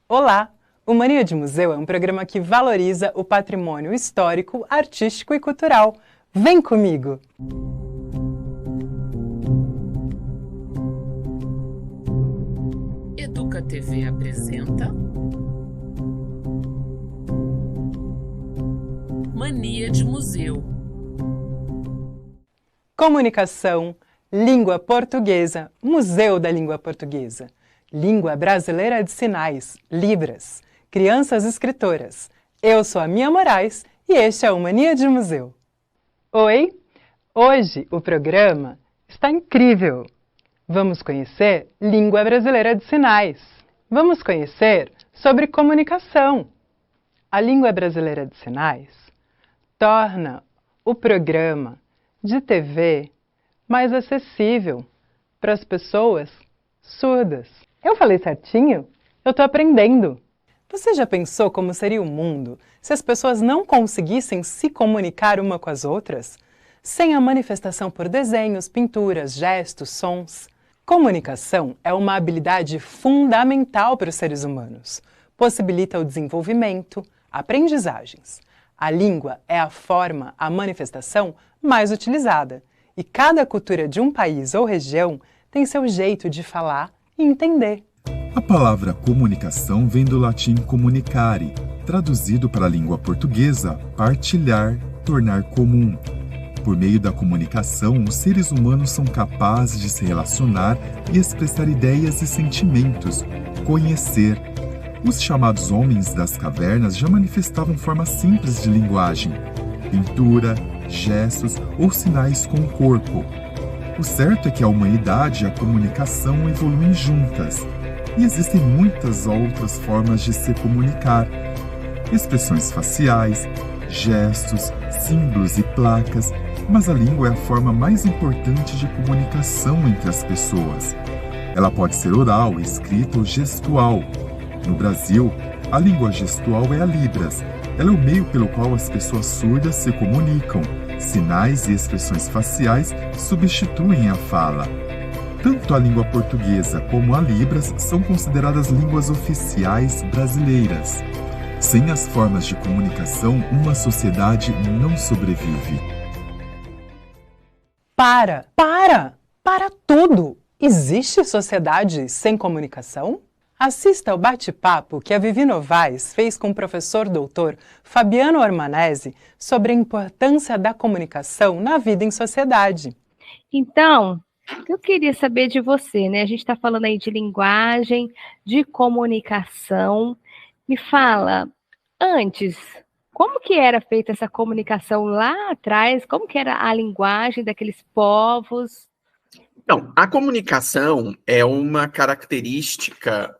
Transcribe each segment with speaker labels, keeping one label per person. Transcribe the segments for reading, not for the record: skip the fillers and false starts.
Speaker 1: Olá! O Mania de Museu é um programa que valoriza o patrimônio histórico, artístico e cultural. Vem comigo!
Speaker 2: Educa TV apresenta Mania de Museu.
Speaker 1: Comunicação, língua portuguesa, Museu da Língua Portuguesa, Língua Brasileira de Sinais, Libras, Crianças Escritoras. Eu sou a Mia Moraes e este é o Mania de Museu. Oi! Hoje o programa está incrível! Vamos conhecer Língua Brasileira de Sinais. Vamos conhecer sobre comunicação. A Língua Brasileira de Sinais torna o programa de TV mais acessível para as pessoas surdas. Eu falei certinho? Eu estou aprendendo! Você já pensou como seria o mundo se as pessoas não conseguissem se comunicar uma com as outras? Sem a manifestação por desenhos, pinturas, gestos, sons. Comunicação é uma habilidade fundamental para os seres humanos. Possibilita o desenvolvimento, aprendizagens. A língua é a forma, a manifestação mais utilizada. E cada cultura de um país ou região tem seu jeito de falar e entender.
Speaker 3: A palavra comunicação vem do latim comunicare, traduzido para a língua portuguesa, partilhar, tornar comum. Por meio da comunicação, os seres humanos são capazes de se relacionar e expressar ideias e sentimentos, conhecer. Os chamados homens das cavernas já manifestavam formas simples de linguagem, pintura, gestos ou sinais com o corpo. O certo é que a humanidade e a comunicação evoluem juntas, e existem muitas outras formas de se comunicar. Expressões faciais, gestos, símbolos e placas, mas a língua é a forma mais importante de comunicação entre as pessoas. Ela pode ser oral, escrita ou gestual. No Brasil, a língua gestual é a Libras. Ela é o meio pelo qual as pessoas surdas se comunicam. Sinais e expressões faciais substituem a fala. Tanto a língua portuguesa como a Libras são consideradas línguas oficiais brasileiras. Sem as formas de comunicação, uma sociedade não sobrevive.
Speaker 1: Para tudo! Existe sociedade sem comunicação? Assista ao bate-papo que a Vivi Novaes fez com o professor doutor Fabiano Ormanese sobre a importância da comunicação na vida em sociedade.
Speaker 4: Então, eu queria saber de você, né? A gente está falando aí de linguagem, de comunicação. Me fala, antes, como que era feita essa comunicação lá atrás? Como que era a linguagem daqueles povos?
Speaker 5: Então, a comunicação é uma característica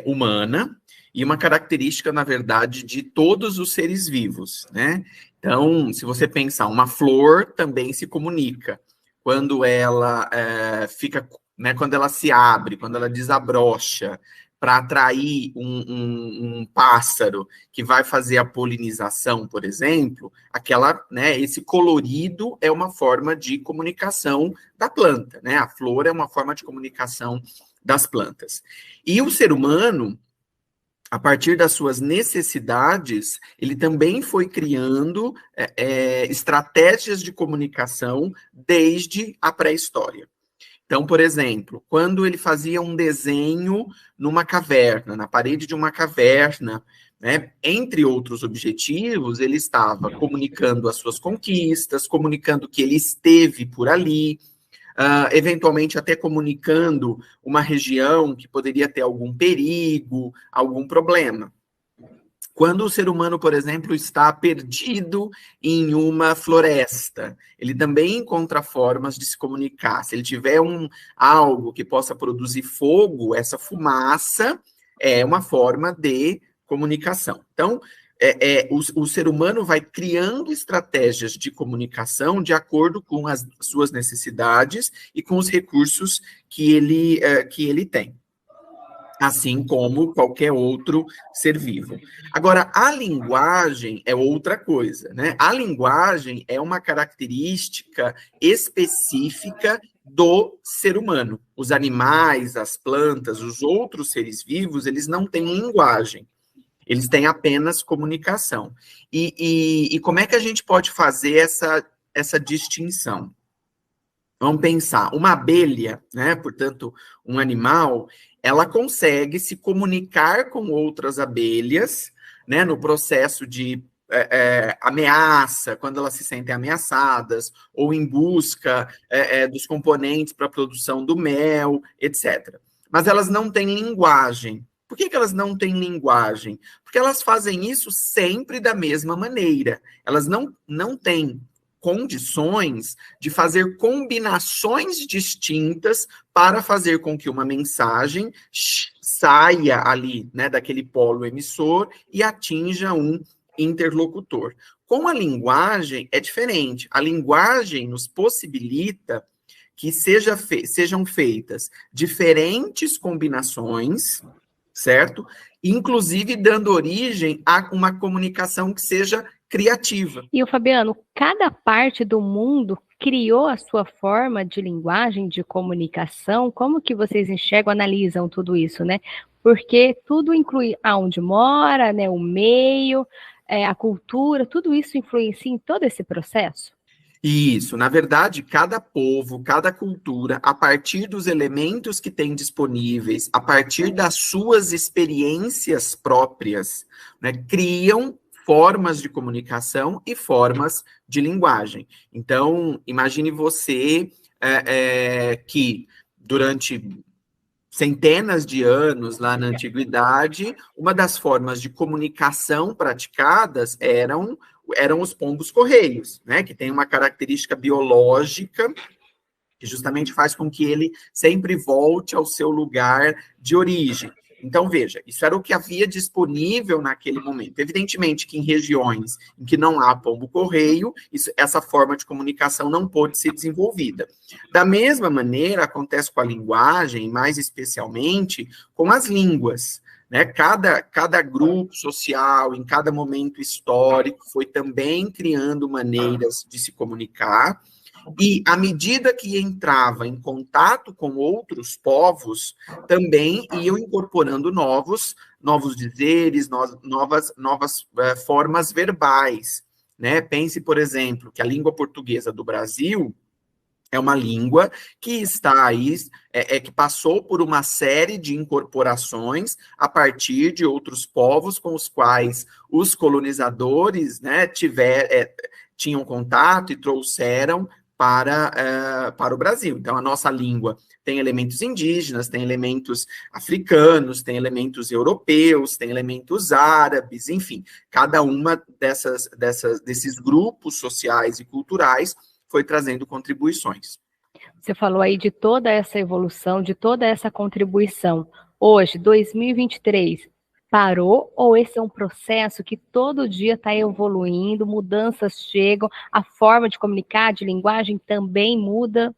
Speaker 5: humana e uma característica, na verdade, de todos os seres vivos, né? Então, se você pensar, uma flor também se comunica. Quando ela quando ela se abre, quando ela desabrocha, para atrair um pássaro que vai fazer a polinização, por exemplo, esse colorido é uma forma de comunicação da planta, né? A flor é uma forma de comunicação das plantas. E o ser humano, a partir das suas necessidades, ele também foi criando estratégias de comunicação desde a pré-história. Então, por exemplo, quando ele fazia um desenho numa caverna, na parede de uma caverna, né, entre outros objetivos, ele estava comunicando as suas conquistas, comunicando que ele esteve por ali, eventualmente até comunicando uma região que poderia ter algum perigo, algum problema. Quando o ser humano, por exemplo, está perdido em uma floresta, ele também encontra formas de se comunicar. Se ele tiver algo que possa produzir fogo, essa fumaça é uma forma de comunicação. Então, o ser humano vai criando estratégias de comunicação de acordo com as suas necessidades e com os recursos que ele tem, assim como qualquer outro ser vivo. Agora, a linguagem é outra coisa, né? A linguagem é uma característica específica do ser humano. Os animais, as plantas, os outros seres vivos, eles não têm linguagem. Eles têm apenas comunicação. E como é que a gente pode fazer essa distinção? Vamos pensar, uma abelha, né, portanto, um animal, ela consegue se comunicar com outras abelhas, né, no processo de ameaça, quando elas se sentem ameaçadas, ou em busca dos componentes para a produção do mel, etc. Mas elas não têm linguagem. Por que elas não têm linguagem? Porque elas fazem isso sempre da mesma maneira. Elas não têm condições de fazer combinações distintas para fazer com que uma mensagem saia ali, né, daquele polo emissor e atinja um interlocutor. Com a linguagem é diferente. A linguagem nos possibilita que sejam feitas diferentes combinações, certo? Inclusive dando origem a uma comunicação que seja criativa.
Speaker 4: E o Fabiano, cada parte do mundo criou a sua forma de linguagem, de comunicação. Como que vocês enxergam, analisam tudo isso, né? Porque tudo inclui aonde mora, né, o meio, a cultura, tudo isso influencia em todo esse processo?
Speaker 5: Isso, na verdade, cada povo, cada cultura, a partir dos elementos que tem disponíveis, a partir das suas experiências próprias, né, criam formas de comunicação e formas de linguagem. Então, imagine você que durante centenas de anos, lá na antiguidade, uma das formas de comunicação praticadas eram os pombos-correios, né, que tem uma característica biológica que justamente faz com que ele sempre volte ao seu lugar de origem. Então, veja, isso era o que havia disponível naquele momento. Evidentemente que em regiões em que não há pombo-correio, essa forma de comunicação não pôde ser desenvolvida. Da mesma maneira, acontece com a linguagem, mais especialmente com as línguas, né? Cada grupo social, em cada momento histórico, foi também criando maneiras de se comunicar, e à medida que entrava em contato com outros povos, também iam incorporando novos dizeres, novas formas verbais, né? Pense, por exemplo, que a língua portuguesa do Brasil é uma língua que está aí, que passou por uma série de incorporações a partir de outros povos com os quais os colonizadores, né, tinham contato e trouxeram para o Brasil. Então, a nossa língua tem elementos indígenas, tem elementos africanos, tem elementos europeus, tem elementos árabes, enfim, cada uma desses grupos sociais e culturais foi trazendo contribuições.
Speaker 4: Você falou aí de toda essa evolução, de toda essa contribuição. Hoje, 2023, parou ou esse é um processo que todo dia está evoluindo, mudanças chegam, a forma de comunicar, de linguagem também muda?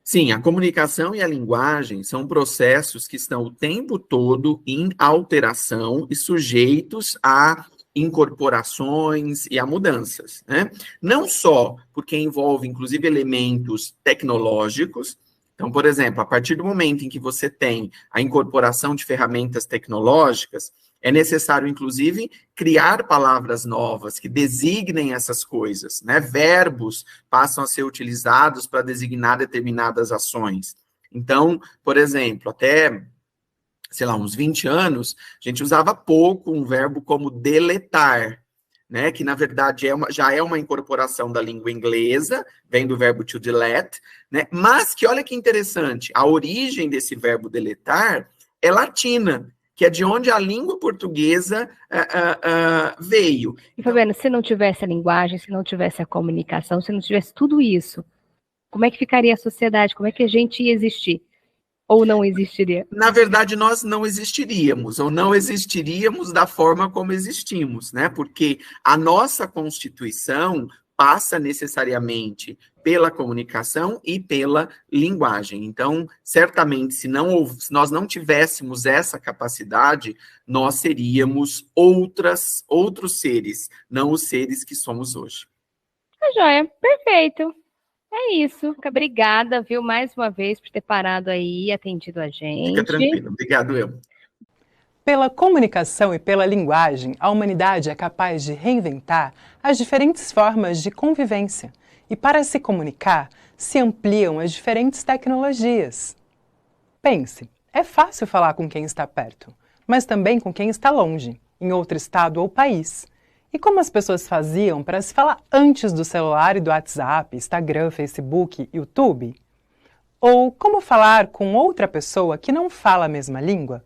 Speaker 5: Sim, a comunicação e a linguagem são processos que estão o tempo todo em alteração e sujeitos a incorporações e a mudanças, né? Não só porque envolve, inclusive, elementos tecnológicos. Então, por exemplo, a partir do momento em que você tem a incorporação de ferramentas tecnológicas, é necessário, inclusive, criar palavras novas que designem essas coisas, né? Verbos passam a ser utilizados para designar determinadas ações. Então, por exemplo, até, sei lá, uns 20 anos, a gente usava pouco um verbo como deletar, né? Que, na verdade, já é uma incorporação da língua inglesa, vem do verbo to delete, né? Mas que, olha que interessante, a origem desse verbo deletar é latina, que é de onde a língua portuguesa veio.
Speaker 4: E, Fabiano, se não tivesse a linguagem, se não tivesse a comunicação, se não tivesse tudo isso, como é que ficaria a sociedade? Como é que a gente ia existir? Ou não existiria?
Speaker 5: Na verdade, nós não existiríamos, ou não existiríamos da forma como existimos, né? Porque a nossa Constituição passa necessariamente pela comunicação e pela linguagem. Então, certamente, se nós não tivéssemos essa capacidade, nós seríamos outros seres, não os seres que somos hoje.
Speaker 4: Tá joia, perfeito. É isso. Obrigada, viu, mais uma vez por ter parado aí e atendido a
Speaker 5: Fica
Speaker 4: gente.
Speaker 5: tranquilo. Obrigado, eu.
Speaker 1: Pela comunicação e pela linguagem, a humanidade é capaz de reinventar as diferentes formas de convivência. E para se comunicar, se ampliam as diferentes tecnologias. Pense, é fácil falar com quem está perto, mas também com quem está longe, em outro estado ou país. E como as pessoas faziam para se falar antes do celular e do WhatsApp, Instagram, Facebook, YouTube? Ou como falar com outra pessoa que não fala a mesma língua?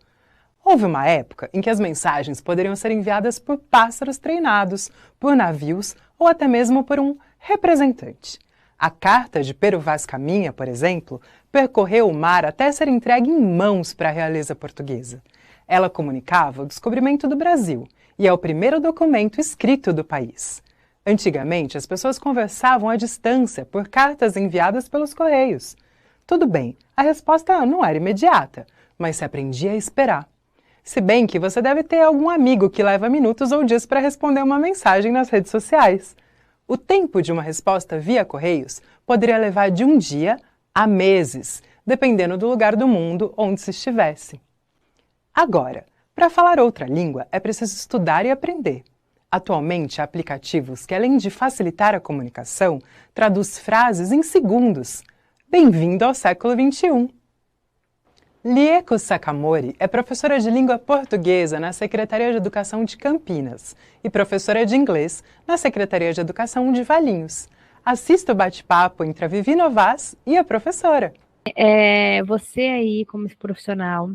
Speaker 1: Houve uma época em que as mensagens poderiam ser enviadas por pássaros treinados, por navios ou até mesmo por um representante. A carta de Pero Vaz Caminha, por exemplo, percorreu o mar até ser entregue em mãos para a realeza portuguesa. Ela comunicava o descobrimento do Brasil e é o primeiro documento escrito do país. Antigamente, as pessoas conversavam à distância por cartas enviadas pelos correios. Tudo bem, a resposta não era imediata, mas se aprendia a esperar. Se bem que você deve ter algum amigo que leva minutos ou dias para responder uma mensagem nas redes sociais. O tempo de uma resposta via correios poderia levar de um dia a meses, dependendo do lugar do mundo onde se estivesse. Agora, para falar outra língua é preciso estudar e aprender. Atualmente, há aplicativos que, além de facilitar a comunicação, traduz frases em segundos. Bem-vindo ao século XXI! Lieko Sakamori é professora de língua portuguesa na Secretaria de Educação de Campinas e professora de inglês na Secretaria de Educação de Valinhos. Assista o bate-papo entre a Vivi Novas e a professora.
Speaker 4: Você aí, como profissional,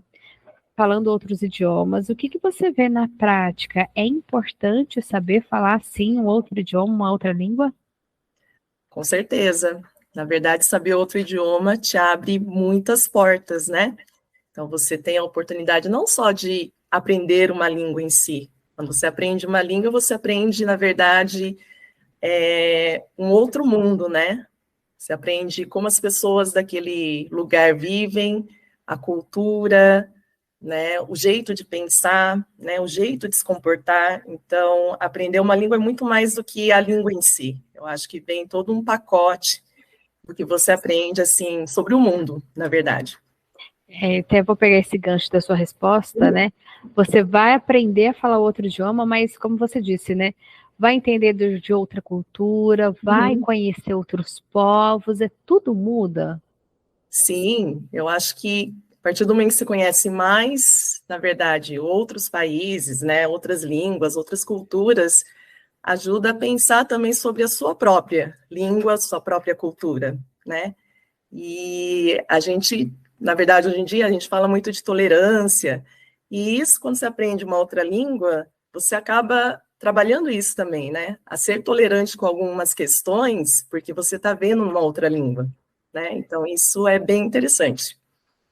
Speaker 4: falando outros idiomas, o que você vê na prática? É importante saber falar, sim, um outro idioma, uma outra língua?
Speaker 6: Com certeza. Na verdade, saber outro idioma te abre muitas portas, né? Então, você tem a oportunidade não só de aprender uma língua em si. Quando você aprende uma língua, você aprende, na verdade, um outro mundo, né? Você aprende como as pessoas daquele lugar vivem, a cultura, né? O jeito de pensar, né? O jeito de se comportar. Então, aprender uma língua é muito mais do que a língua em si. Eu acho que vem todo um pacote do que você aprende, assim, sobre o mundo, na verdade.
Speaker 4: Até vou pegar esse gancho da sua resposta, né? Você vai aprender a falar outro idioma, mas como você disse, né? Vai entender de outra cultura, vai conhecer outros povos, tudo muda.
Speaker 6: Sim, eu acho que a partir do momento que você conhece mais, na verdade, outros países, né? Outras línguas, outras culturas, ajuda a pensar também sobre a sua própria língua, sua própria cultura, né? E a gente, na verdade, hoje em dia, a gente fala muito de tolerância, e isso, quando você aprende uma outra língua, você acaba trabalhando isso também, né? A ser tolerante com algumas questões, porque você está vendo uma outra língua, né? Então, isso é bem interessante.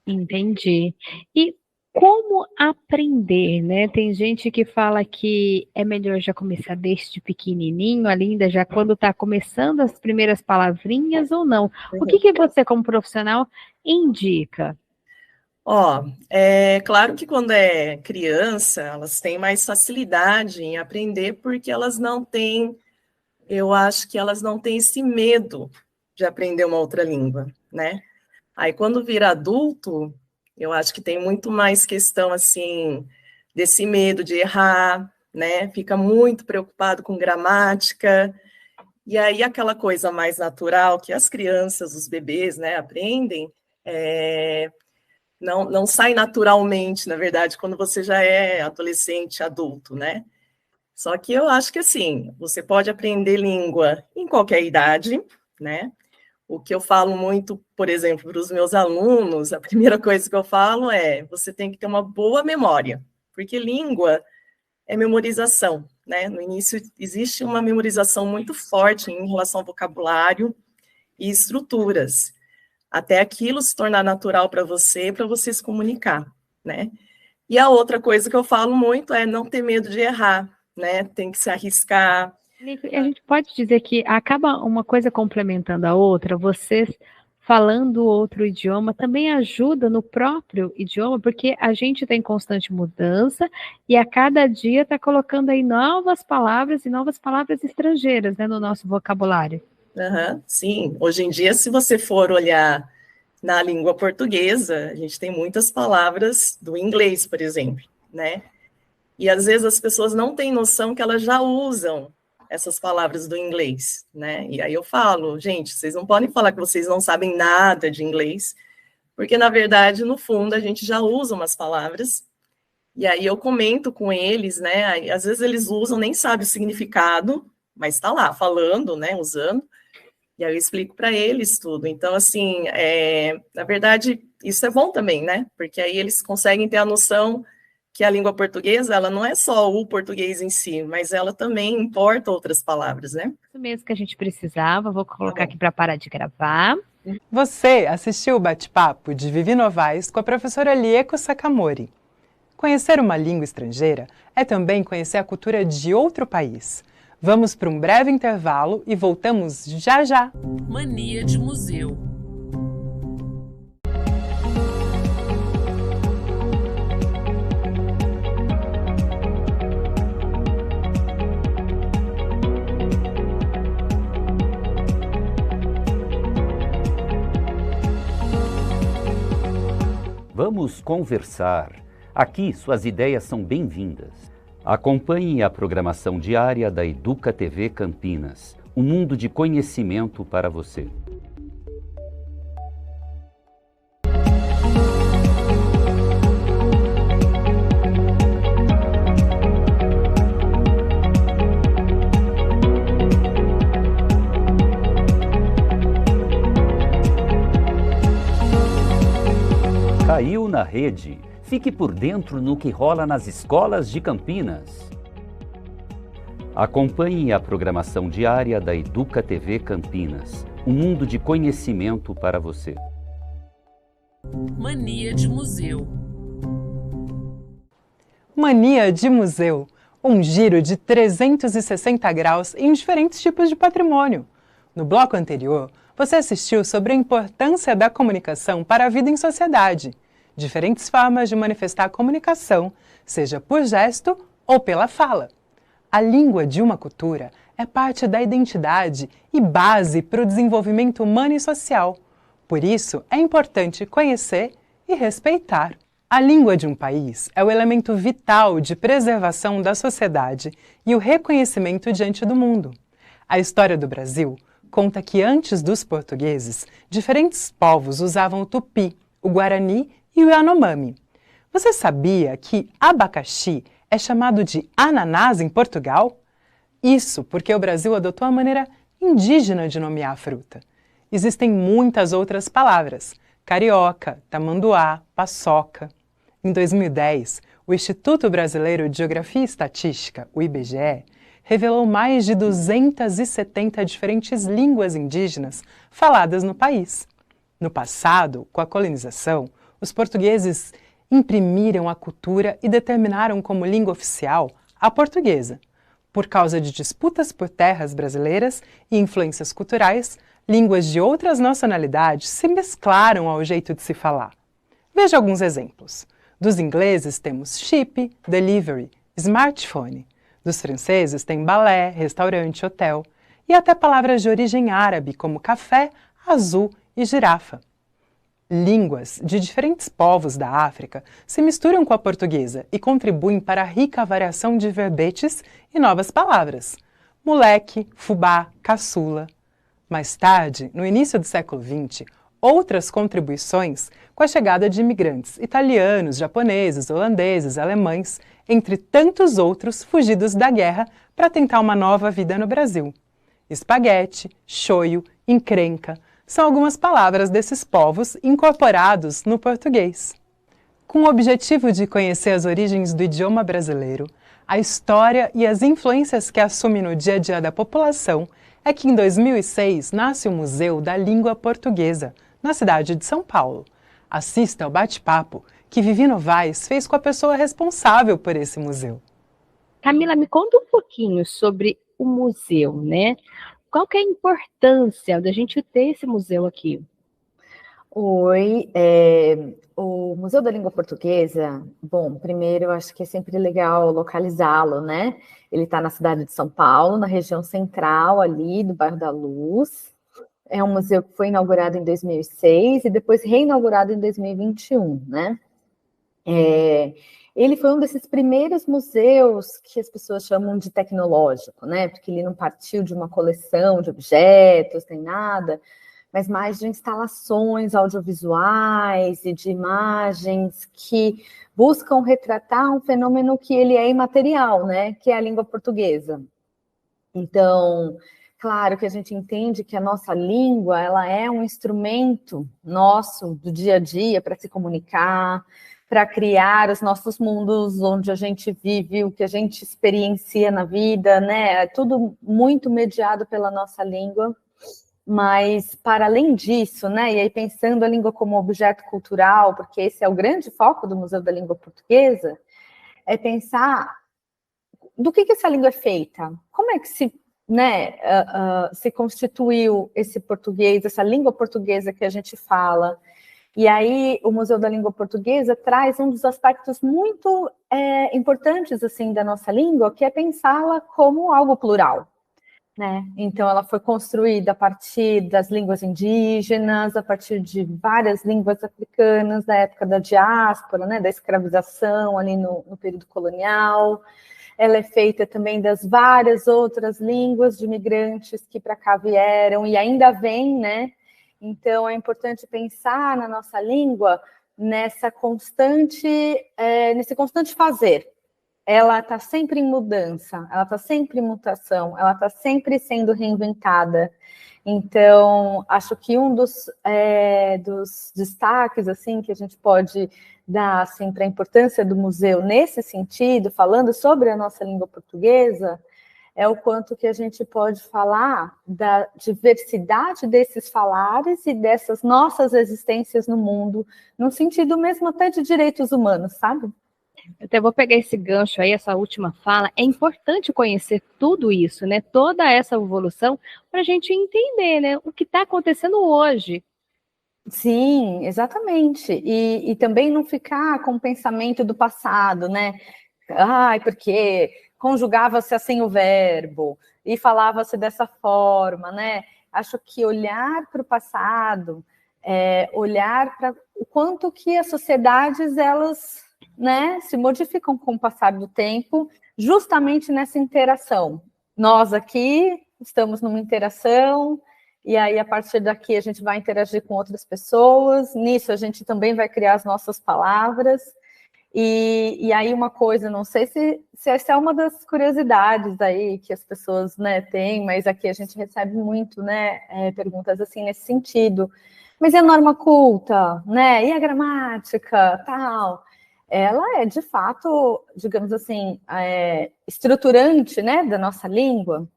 Speaker 4: Entendi. E como aprender, né? Tem gente que fala que é melhor já começar desde pequenininho, ainda já quando está começando as primeiras palavrinhas ou não. O que você, como profissional, indica?
Speaker 6: É claro que quando é criança, elas têm mais facilidade em aprender, porque elas não têm, eu acho que elas não têm esse medo de aprender uma outra língua, né? Aí, quando vira adulto, eu acho que tem muito mais questão, assim, desse medo de errar, né? Fica muito preocupado com gramática, e aí aquela coisa mais natural que as crianças, os bebês, né, aprendem, não sai naturalmente, na verdade, quando você já é adolescente, adulto, né? Só que eu acho que, assim, você pode aprender língua em qualquer idade, né? O que eu falo muito, por exemplo, para os meus alunos, a primeira coisa que eu falo é, você tem que ter uma boa memória, porque língua é memorização, né? No início existe uma memorização muito forte em relação ao vocabulário e estruturas, até aquilo se tornar natural para você se comunicar, né? E a outra coisa que eu falo muito é não ter medo de errar, né? Tem que se arriscar.
Speaker 4: A gente pode dizer que acaba uma coisa complementando a outra, vocês falando outro idioma também ajuda no próprio idioma, porque a gente está em constante mudança e a cada dia está colocando aí novas palavras e novas palavras estrangeiras, né, no nosso vocabulário.
Speaker 6: Sim, hoje em dia, se você for olhar na língua portuguesa, a gente tem muitas palavras do inglês, por exemplo, né? E às vezes as pessoas não têm noção que elas já usam essas palavras do inglês, né? E aí eu falo, gente, vocês não podem falar que vocês não sabem nada de inglês, porque na verdade, no fundo, a gente já usa umas palavras, e aí eu comento com eles, né? Aí, às vezes eles usam, nem sabem o significado, mas está lá, falando, né? Usando. E aí eu explico para eles tudo. Então, assim, na verdade, isso é bom também, né? Porque aí eles conseguem ter a noção que a língua portuguesa, ela não é só o português em si, mas ela também importa outras palavras, né?
Speaker 4: Isso mesmo que a gente precisava. Vou colocar aqui para parar de gravar.
Speaker 1: Você assistiu o bate-papo de Vivi Novaes com a professora Lieko Sakamori. Conhecer uma língua estrangeira é também conhecer a cultura de outro país. Vamos para um breve intervalo e voltamos já já.
Speaker 2: Mania de museu.
Speaker 7: Vamos conversar. Aqui suas ideias são bem-vindas. Acompanhe a programação diária da Educa TV Campinas, um mundo de conhecimento para você. Caiu na rede. Fique por dentro no que rola nas escolas de Campinas. Acompanhe a programação diária da Educa TV Campinas, um mundo de conhecimento para você.
Speaker 2: Mania de museu.
Speaker 1: Mania de museu. Um giro de 360 graus em diferentes tipos de patrimônio. No bloco anterior, você assistiu sobre a importância da comunicação para a vida em sociedade. Diferentes formas de manifestar a comunicação, seja por gesto ou pela fala. A língua de uma cultura é parte da identidade e base para o desenvolvimento humano e social. Por isso, é importante conhecer e respeitar. A língua de um país é o elemento vital de preservação da sociedade e o reconhecimento diante do mundo. A história do Brasil conta que antes dos portugueses, diferentes povos usavam o tupi, o guarani e o Yanomami. Você sabia que abacaxi é chamado de ananás em Portugal? Isso porque o Brasil adotou a maneira indígena de nomear a fruta. Existem muitas outras palavras: carioca, tamanduá, paçoca. Em 2010, o Instituto Brasileiro de Geografia e Estatística, o IBGE, revelou mais de 270 diferentes línguas indígenas faladas no país. No passado, com a colonização, os portugueses imprimiram a cultura e determinaram como língua oficial a portuguesa. Por causa de disputas por terras brasileiras e influências culturais, línguas de outras nacionalidades se mesclaram ao jeito de se falar. Veja alguns exemplos. Dos ingleses temos chip, delivery, smartphone. Dos franceses tem balé, restaurante, hotel. E até palavras de origem árabe como café, azul e girafa. Línguas de diferentes povos da África se misturam com a portuguesa e contribuem para a rica variação de verbetes e novas palavras. Moleque, fubá, caçula. Mais tarde, no início do século XX, outras contribuições com a chegada de imigrantes italianos, japoneses, holandeses, alemães, entre tantos outros fugidos da guerra para tentar uma nova vida no Brasil. Espaguete, choio, encrenca, são algumas palavras desses povos incorporados no português. Com o objetivo de conhecer as origens do idioma brasileiro, a história e as influências que assume no dia a dia da população, é que em 2006 nasce o Museu da Língua Portuguesa, na cidade de São Paulo. Assista ao bate-papo que Vivi Novaes fez com a pessoa responsável por esse museu.
Speaker 4: Camila, me conta um pouquinho sobre o museu, né? Qual que é a importância da gente ter esse museu aqui?
Speaker 8: Oi, o Museu da Língua Portuguesa, bom, primeiro eu acho que é sempre legal localizá-lo, né? Ele está na cidade de São Paulo, na região central ali, do bairro da Luz. É um museu que foi inaugurado em 2006 e depois reinaugurado em 2021, né? Ele foi um desses primeiros museus que as pessoas chamam de tecnológico, né? Porque ele não partiu de uma coleção de objetos, nem nada, mas mais de instalações audiovisuais e de imagens que buscam retratar um fenômeno que ele é imaterial, né? Que é a língua portuguesa. Então, claro que a gente entende que a nossa língua, ela é um instrumento nosso do dia a dia para se comunicar, para criar os nossos mundos onde a gente vive, o que a gente experiencia na vida, né? É tudo muito mediado pela nossa língua. Mas, para além disso, né, e aí pensando a língua como objeto cultural, porque esse é o grande foco do Museu da Língua Portuguesa, é pensar do que essa língua é feita, como é que se, né, se constituiu esse português, essa língua portuguesa que a gente fala. E aí o Museu da Língua Portuguesa traz um dos aspectos muito importantes assim da nossa língua, que é pensá-la como algo plural. Né? Então, ela foi construída a partir das línguas indígenas, a partir de várias línguas africanas da época da diáspora, né? Da escravização ali no período colonial. Ela é feita também das várias outras línguas de imigrantes que para cá vieram e ainda vêm, né? Então, é importante pensar na nossa língua nesse constante fazer. Ela está sempre em mudança, ela está sempre em mutação, ela está sempre sendo reinventada. Então, acho que um dos destaques assim, que a gente pode dar assim, para a importância do museu nesse sentido, falando sobre a nossa língua portuguesa, é o quanto que a gente pode falar da diversidade desses falares e dessas nossas existências no mundo, no sentido mesmo até de direitos humanos, sabe?
Speaker 4: Eu até vou pegar esse gancho aí, essa última fala. É importante conhecer tudo isso, né? Toda essa evolução, para a gente entender, né? O que está acontecendo hoje.
Speaker 8: Sim, exatamente. E também não ficar com o pensamento do passado, né? Ai, porque conjugava-se assim o verbo e falava-se dessa forma, né? Acho que olhar para o passado, olhar para o quanto que as sociedades, elas, né, se modificam com o passar do tempo, justamente nessa interação. Nós aqui estamos numa interação, e aí a partir daqui a gente vai interagir com outras pessoas, nisso a gente também vai criar as nossas palavras, e aí uma coisa, não sei se essa é uma das curiosidades aí que as pessoas, né, têm, mas aqui a gente recebe muito, né, perguntas assim nesse sentido. Mas e a norma culta, né? E a gramática, tal? Ela é, de fato, digamos assim, estruturante, né, da nossa língua.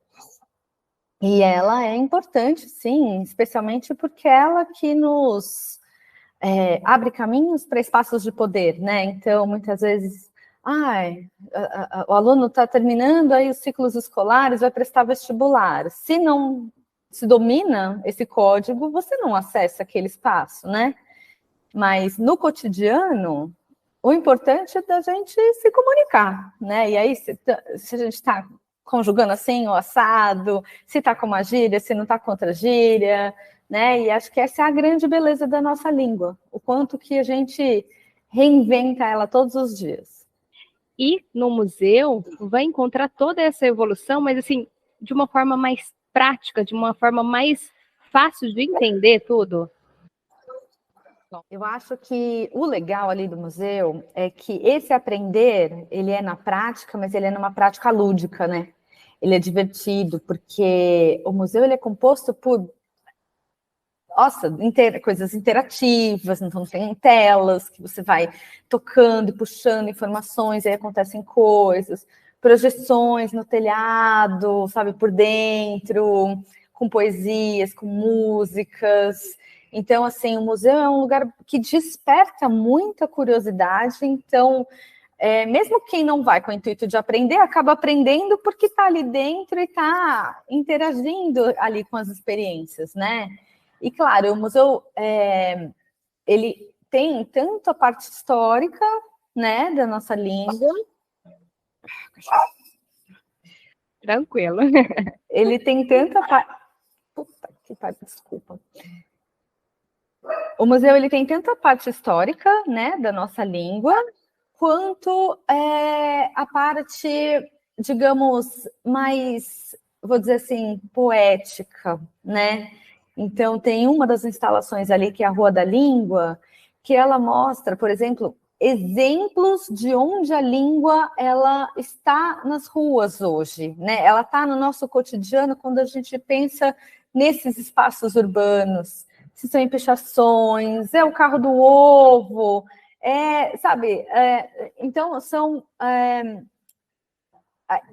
Speaker 8: E ela é importante, sim, especialmente porque ela que nos abre caminhos para espaços de poder, né? Então, muitas vezes, o aluno está terminando aí os ciclos escolares, vai prestar vestibular. Se não se domina esse código, você não acessa aquele espaço, né? Mas no cotidiano, o importante é da gente se comunicar, né? E aí, se a gente está conjugando assim o assado, se está com uma gíria, se não está contra gíria, né? E acho que essa é a grande beleza da nossa língua, o quanto que a gente reinventa ela todos os dias.
Speaker 4: E no museu vai encontrar toda essa evolução, mas assim, de uma forma mais prática, de uma forma mais fácil de entender tudo.
Speaker 8: Eu acho que o legal ali do museu é que esse aprender, ele é na prática, mas ele é numa prática lúdica, né? Ele é divertido, porque o museu ele é composto por coisas interativas, então tem telas que você vai tocando e puxando informações, aí acontecem coisas, projeções no telhado, sabe, por dentro, com poesias, com músicas. Então, assim, o museu é um lugar que desperta muita curiosidade, então, mesmo quem não vai com o intuito de aprender, acaba aprendendo porque está ali dentro e está interagindo ali com as experiências, né? E, claro, o museu, ele tem tanto a parte histórica, né, da nossa língua.
Speaker 4: Tranquilo.
Speaker 8: Ele tem tanto a parte... Desculpa. O museu ele tem tanto a parte histórica, né, da nossa língua, quanto a parte, digamos, mais, vou dizer assim, poética, né? Então, tem uma das instalações ali, que é a Rua da Língua, que ela mostra, por exemplo, exemplos de onde a língua ela está nas ruas hoje, né? Ela está no nosso cotidiano quando a gente pensa nesses espaços urbanos, se são em pichações, é o carro do ovo, sabe? Então,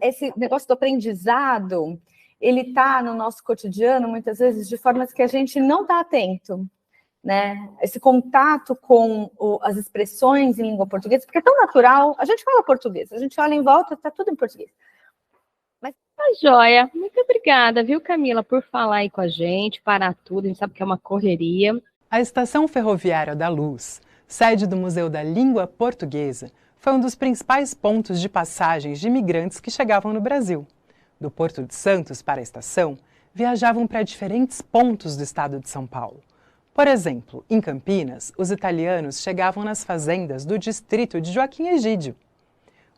Speaker 8: esse negócio do aprendizado, ele está no nosso cotidiano, muitas vezes, de formas que a gente não está atento, né? Esse contato com as expressões em língua portuguesa, porque é tão natural, a gente fala português, a gente olha em volta, está tudo em português.
Speaker 4: Tá joia. Muito obrigada, viu, Camila, por falar aí com a gente, parar tudo, a gente sabe que é uma correria.
Speaker 1: A Estação Ferroviária da Luz, sede do Museu da Língua Portuguesa, foi um dos principais pontos de passagens de imigrantes que chegavam no Brasil. Do Porto de Santos para a estação, viajavam para diferentes pontos do estado de São Paulo. Por exemplo, em Campinas, os italianos chegavam nas fazendas do distrito de Joaquim Egídio.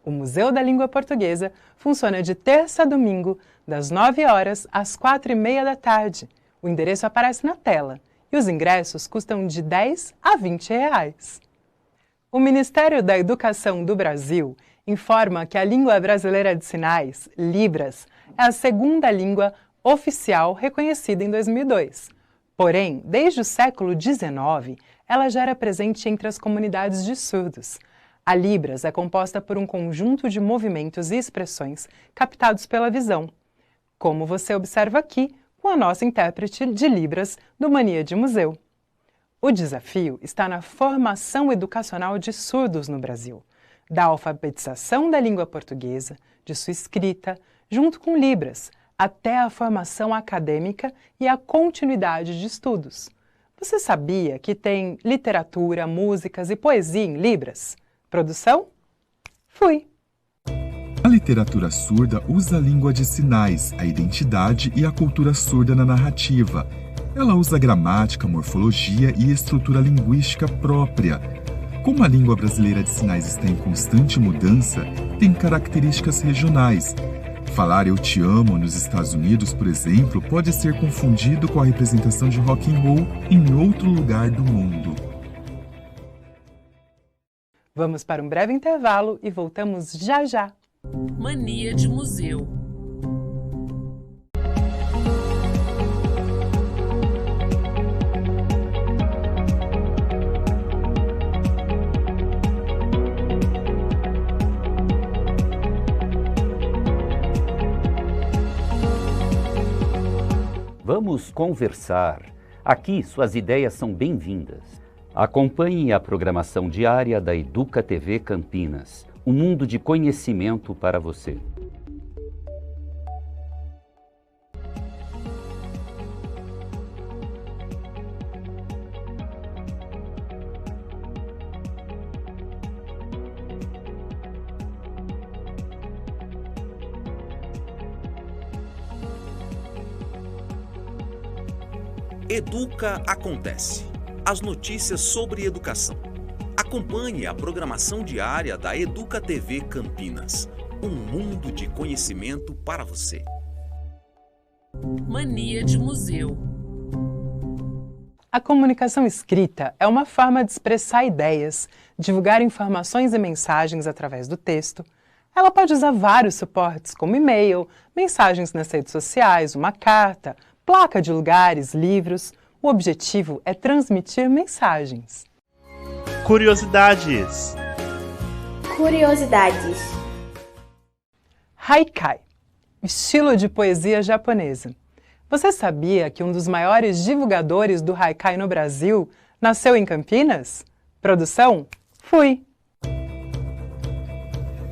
Speaker 1: O Museu da Língua Portuguesa funciona de terça a domingo, das 9 horas às 4h30 da tarde. O endereço aparece na tela e os ingressos custam de R$10 a R$20. O Ministério da Educação do Brasil informa que a língua brasileira de sinais, Libras, é a segunda língua oficial reconhecida em 2002. Porém, desde o século XIX, ela já era presente entre as comunidades de surdos. A Libras é composta por um conjunto de movimentos e expressões captados pela visão, como você observa aqui com a nossa intérprete de Libras do Mania de Museu. O desafio está na formação educacional de surdos no Brasil, da alfabetização da língua portuguesa, de sua escrita, junto com Libras, até a formação acadêmica e a continuidade de estudos. Você sabia que tem literatura, músicas e poesia em Libras? Produção? Fui!
Speaker 3: A literatura surda usa a língua de sinais, a identidade e a cultura surda na narrativa. Ela usa gramática, morfologia e estrutura linguística própria. Como a língua brasileira de sinais está em constante mudança, tem características regionais. Falar "eu te amo" nos Estados Unidos, por exemplo, pode ser confundido com a representação de rock and roll em outro lugar do mundo.
Speaker 1: Vamos para um breve intervalo e voltamos já já.
Speaker 2: Mania de Museu.
Speaker 7: Vamos conversar. Aqui suas ideias são bem-vindas. Acompanhe a programação diária da Educa TV Campinas, um mundo de conhecimento para você.
Speaker 9: Educa Acontece. As notícias sobre educação. Acompanhe a programação diária da Educa TV Campinas. Um mundo de conhecimento para você.
Speaker 2: Mania de Museu.
Speaker 1: A comunicação escrita é uma forma de expressar ideias, divulgar informações e mensagens através do texto. Ela pode usar vários suportes, como e-mail, mensagens nas redes sociais, uma carta, placa de lugares, livros. O objetivo é transmitir mensagens.
Speaker 10: Curiosidades.
Speaker 1: Haikai, estilo de poesia japonesa. Você sabia que um dos maiores divulgadores do haikai no Brasil nasceu em Campinas? Produção? Fui!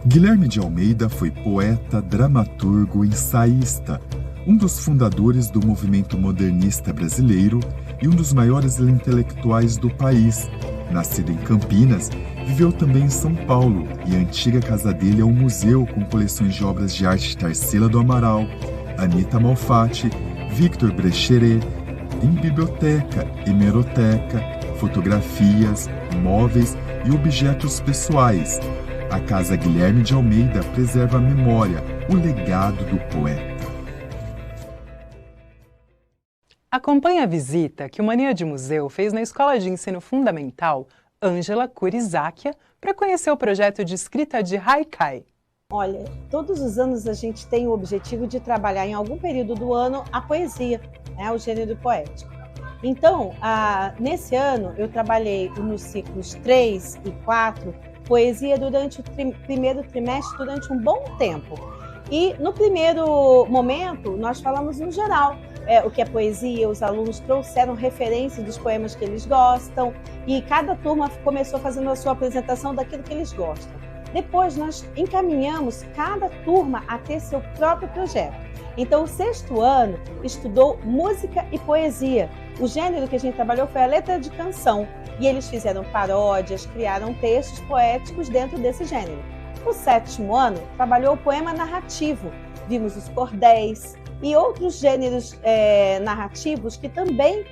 Speaker 3: Guilherme de Almeida foi poeta, dramaturgo, ensaísta, um dos fundadores do movimento modernista brasileiro e um dos maiores intelectuais do país. Nascido em Campinas, viveu também em São Paulo e a antiga casa dele é um museu com coleções de obras de arte de Tarsila do Amaral, Anita Malfatti, Victor Brecheret, em biblioteca, hemeroteca, fotografias, móveis e objetos pessoais. A Casa Guilherme de Almeida preserva a memória, o legado do poeta.
Speaker 1: Acompanhe a visita que o Mania de Museu fez na Escola de Ensino Fundamental Ângela Kurizákia para conhecer o projeto de escrita de haikai.
Speaker 10: Olha, todos os anos a gente tem o objetivo de trabalhar em algum período do ano a poesia, né, o gênero poético. Então, nesse ano eu trabalhei nos ciclos 3 e 4, poesia durante o primeiro trimestre, durante um bom tempo. E no primeiro momento nós falamos no geral, o que é poesia, os alunos trouxeram referências dos poemas que eles gostam e cada turma começou fazendo a sua apresentação daquilo que eles gostam. Depois nós encaminhamos cada turma a ter seu próprio projeto. Então o 6º ano estudou música e poesia. O gênero que a gente trabalhou foi a letra de canção e eles fizeram paródias, criaram textos poéticos dentro desse gênero. O 7º ano trabalhou o poema narrativo. Vimos os cordéis e outros gêneros narrativos que também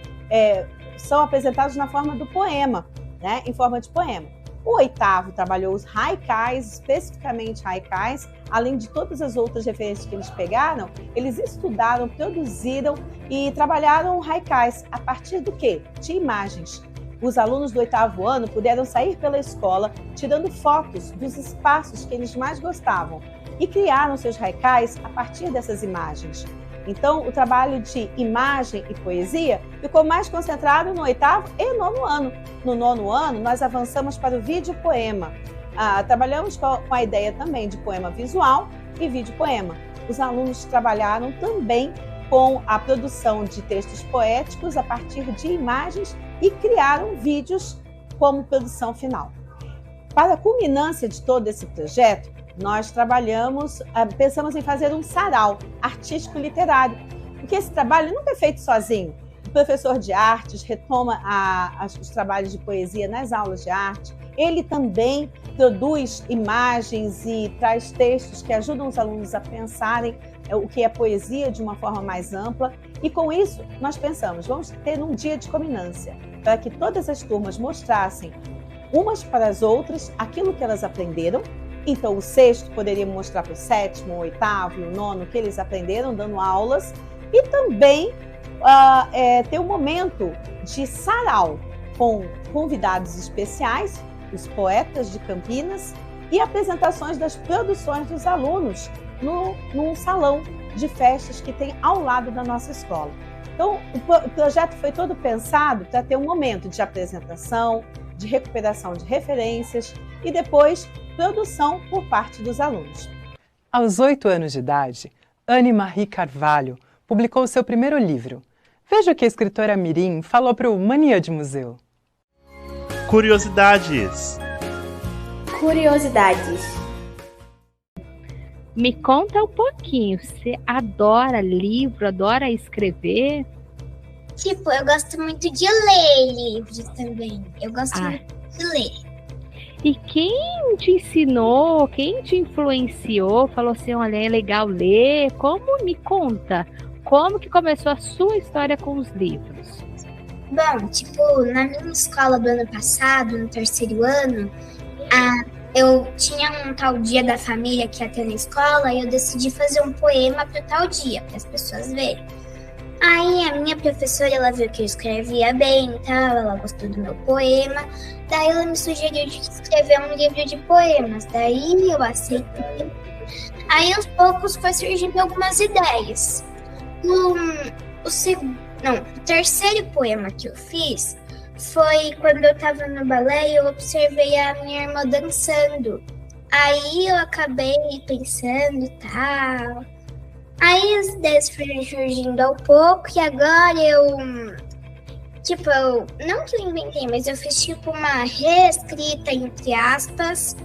Speaker 10: são apresentados na forma do poema, né, em forma de poema. O 8º trabalhou os haikais, especificamente haikais, além de todas as outras referências que eles pegaram, eles estudaram, produziram e trabalharam haikais a partir do quê? De imagens. Os alunos do 8º ano puderam sair pela escola tirando fotos dos espaços que eles mais gostavam e criaram seus haikais a partir dessas imagens. Então, o trabalho de imagem e poesia ficou mais concentrado no 8º e 9º ano. No 9º ano, nós avançamos para o vídeo-poema. Trabalhamos com a ideia também de poema visual e vídeo-poema. Os alunos trabalharam também com a produção de textos poéticos a partir de imagens e criaram vídeos como produção final. Para a culminância de todo esse projeto, nós pensamos em fazer um sarau artístico-literário, porque esse trabalho nunca é feito sozinho. O professor de artes retoma os trabalhos de poesia nas aulas de arte, ele também produz imagens e traz textos que ajudam os alunos a pensarem o que é poesia de uma forma mais ampla, e com isso nós pensamos, vamos ter um dia de culminância, para que todas as turmas mostrassem umas para as outras aquilo que elas aprenderam. Então, o 6º poderia mostrar para o 7º, o 8º e o 9º que eles aprenderam dando aulas e também ter um momento de sarau com convidados especiais, os poetas de Campinas e apresentações das produções dos alunos num salão de festas que tem ao lado da nossa escola. Então, o projeto foi todo pensado para ter um momento de apresentação, de recuperação de referências e depois produção por parte dos alunos.
Speaker 1: Aos 8 anos de idade, Anne-Marie Carvalho publicou seu primeiro livro. Veja o que a escritora mirim falou para o Mania de Museu.
Speaker 11: Curiosidades.
Speaker 4: Me conta um pouquinho, você adora livro, adora escrever?
Speaker 12: Tipo, eu gosto muito de ler livros também. Eu gosto muito de ler.
Speaker 4: E quem te ensinou, quem te influenciou, falou assim, olha, é legal ler? Como me conta? Como que começou a sua história com os livros?
Speaker 12: Bom, tipo, na minha escola do ano passado, no 3º ano, eu tinha um tal dia da família que ia ter na escola e eu decidi fazer um poema para o tal dia, para as pessoas verem. Aí a minha professora, ela viu que eu escrevia bem e tal, ela gostou do meu poema, daí ela me sugeriu de escrever um livro de poemas, daí eu aceitei. Aí aos poucos foi surgindo algumas ideias. O 3º poema que eu fiz foi quando eu tava no balé e eu observei a minha irmã dançando. Aí eu acabei pensando e tal. Aí as ideias foram surgindo ao pouco e agora não que eu inventei, mas eu fiz tipo uma reescrita, entre aspas,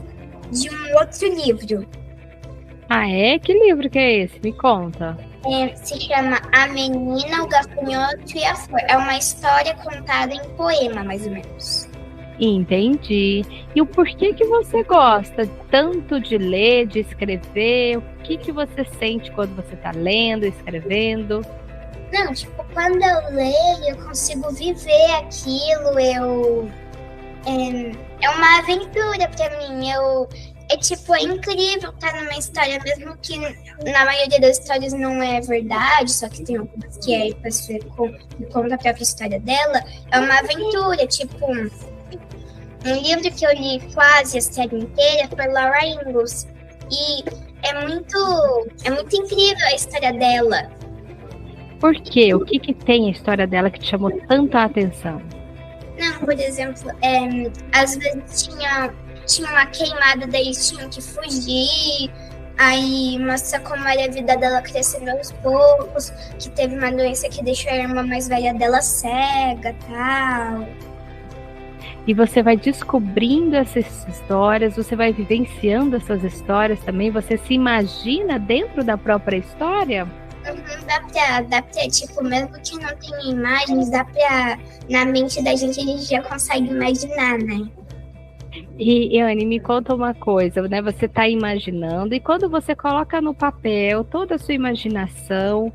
Speaker 12: de um outro livro.
Speaker 4: Ah, é? Que livro que é esse? Me conta.
Speaker 12: Se chama A Menina, o Gafanhoto e a Flor. É uma história contada em poema, mais ou menos.
Speaker 4: Entendi. E o porquê que você gosta tanto de ler, de escrever? O que você sente quando você está lendo, escrevendo?
Speaker 12: Não, tipo, quando eu leio, eu consigo viver aquilo, é uma aventura pra mim. É incrível estar numa história, mesmo que na maioria das histórias não é verdade, só que tem algumas que a pessoa conta a própria história dela. É uma aventura, tipo, um livro que eu li quase a série inteira foi Laura Ingalls. E é muito incrível a história dela.
Speaker 4: Por quê? O que tem a história dela que te chamou tanta atenção?
Speaker 12: Não, por exemplo, às vezes tinha uma queimada, daí eles tinham que fugir. Aí mostra como era a vida dela crescendo aos poucos, que teve uma doença que deixou a irmã mais velha dela cega, tal.
Speaker 4: E você vai descobrindo essas histórias, você vai vivenciando essas histórias também, você se imagina dentro da própria história?
Speaker 12: Dá pra, tipo, mesmo que não tenha imagens, na mente da gente a gente já consegue imaginar, né?
Speaker 4: E Anne, me conta uma coisa, né? Você está imaginando, e quando você coloca no papel toda a sua imaginação,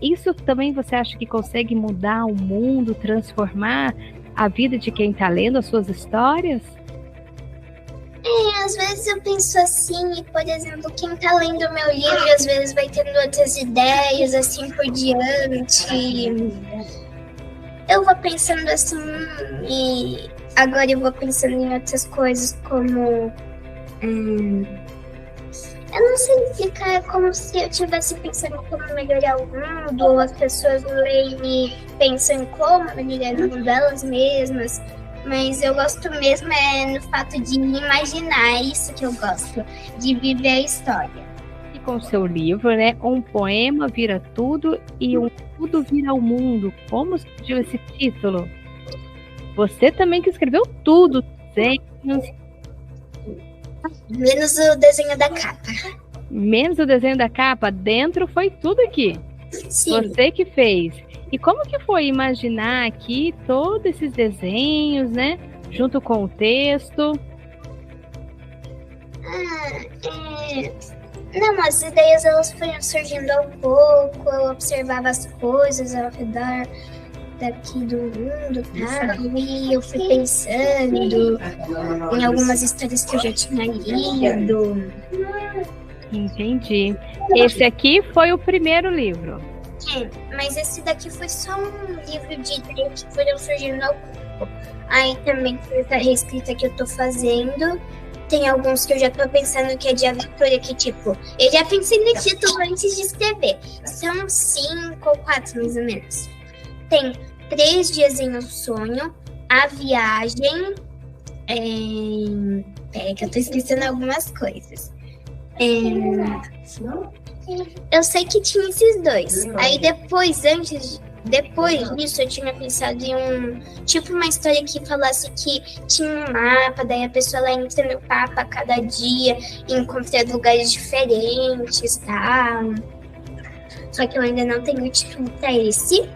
Speaker 4: isso também você acha que consegue mudar o mundo, transformar a vida de quem está lendo as suas histórias?
Speaker 12: Às vezes eu penso assim, e, por exemplo, quem tá lendo o meu livro, às vezes vai tendo outras ideias, assim por diante. Eu vou pensando assim, e agora eu vou pensando em outras coisas, como... eu não sei explicar, é como se eu estivesse pensando em como melhorar o mundo, ou as pessoas leem e pensam em como melhorar o mundo delas mesmas. Mas eu gosto mesmo no fato de imaginar, é isso que eu gosto, de viver a história.
Speaker 4: E com o seu livro, né, um poema vira tudo e um tudo vira o mundo. Como surgiu esse título? Você também que escreveu tudo, desenhos.
Speaker 12: Menos o desenho da capa.
Speaker 4: Menos o desenho da capa? Dentro foi tudo aqui.
Speaker 12: Sim.
Speaker 4: Você que fez. E como que foi imaginar aqui todos esses desenhos, né? Junto com o texto?
Speaker 12: Não, as ideias elas foram surgindo ao pouco, eu observava as coisas ao redor daqui do mundo, tá? E eu fui pensando em algumas histórias que eu já tinha lido.
Speaker 4: Entendi. Esse aqui foi o primeiro livro.
Speaker 12: Mas esse daqui foi só um livro de ideias que foram surgindo ao pouco. Aí também foi essa reescrita que eu tô fazendo. Tem alguns que eu já tô pensando que é de aventura, que tipo, eu já pensei no título antes de escrever. São 5 ou 4, mais ou menos. Tem 3 dias em um sonho, a viagem. Peraí que eu tô esquecendo algumas coisas. Eu sei que tinha esses 2. Aí depois disso eu tinha pensado em uma história que falasse que tinha um mapa, daí a pessoa lá entra no mapa a cada dia e encontra lugares diferentes, tá? Só que eu ainda não tenho o título pra esse.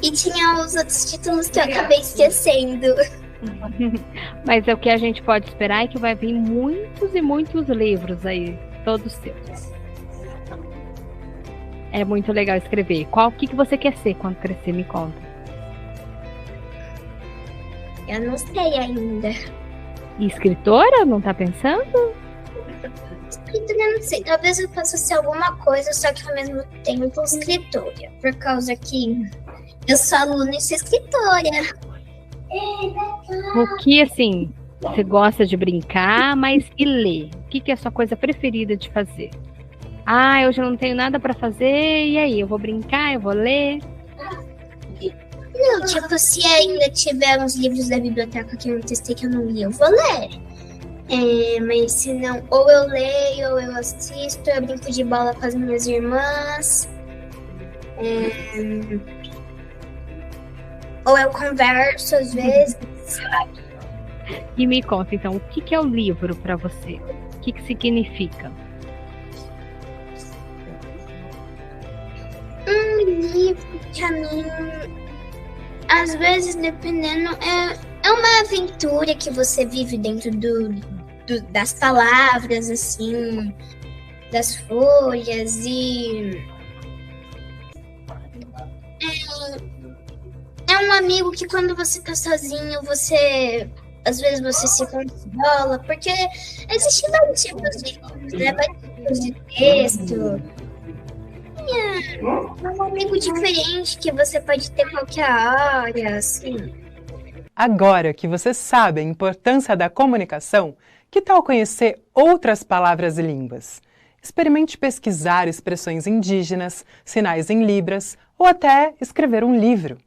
Speaker 12: E tinha os outros títulos que eu acabei esquecendo.
Speaker 4: Mas o que a gente pode esperar é que vai vir muitos e muitos livros aí, todos seus. É muito legal escrever. O que você quer ser quando crescer? Me conta.
Speaker 12: Eu não sei ainda.
Speaker 4: E escritora? Não tá pensando?
Speaker 12: Escritora, eu não sei. Talvez eu possa ser alguma coisa, só que ao mesmo tempo escritora. Por causa que eu sou aluna e sou escritora.
Speaker 4: O que, assim, você gosta de brincar, mas e ler? O que é a sua coisa preferida de fazer? Hoje eu não tenho nada pra fazer, e aí? Eu vou brincar, eu vou ler?
Speaker 12: Não, tipo, se ainda tiver uns livros da biblioteca que eu não testei que eu não li, eu vou ler. Mas se não, ou eu leio, ou eu assisto, eu brinco de bola com as minhas irmãs. Ou eu converso às vezes.
Speaker 4: E me conta, então, o que é o livro pra você? O que significa?
Speaker 12: Um livro, pra mim, às vezes, dependendo, é uma aventura que você vive dentro das palavras, assim, das folhas, e um amigo que quando você tá sozinho, às vezes você se consola, porque existem vários tipos de livros, né? Vários tipos de texto. É um amigo diferente que você pode ter qualquer hora, assim.
Speaker 1: Agora que você sabe a importância da comunicação, que tal conhecer outras palavras e línguas? Experimente pesquisar expressões indígenas, sinais em libras ou até escrever um livro.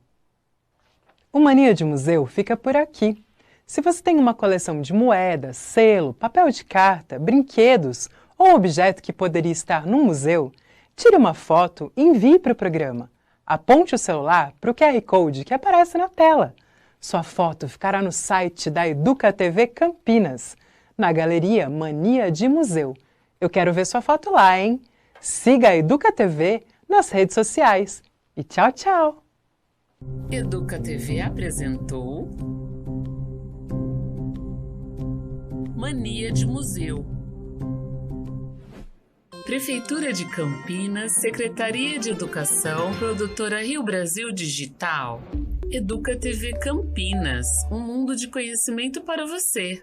Speaker 1: O Mania de Museu fica por aqui. Se você tem uma coleção de moedas, selo, papel de carta, brinquedos ou um objeto que poderia estar num museu, tire uma foto e envie para o programa. Aponte o celular para o QR Code que aparece na tela. Sua foto ficará no site da Educa TV Campinas, na galeria Mania de Museu. Eu quero ver sua foto lá, hein? Siga a Educa TV nas redes sociais. E tchau, tchau!
Speaker 2: Educa TV apresentou Mania de Museu. Prefeitura de Campinas, Secretaria de Educação, Produtora Rio Brasil Digital. Educa TV Campinas, um mundo de conhecimento para você.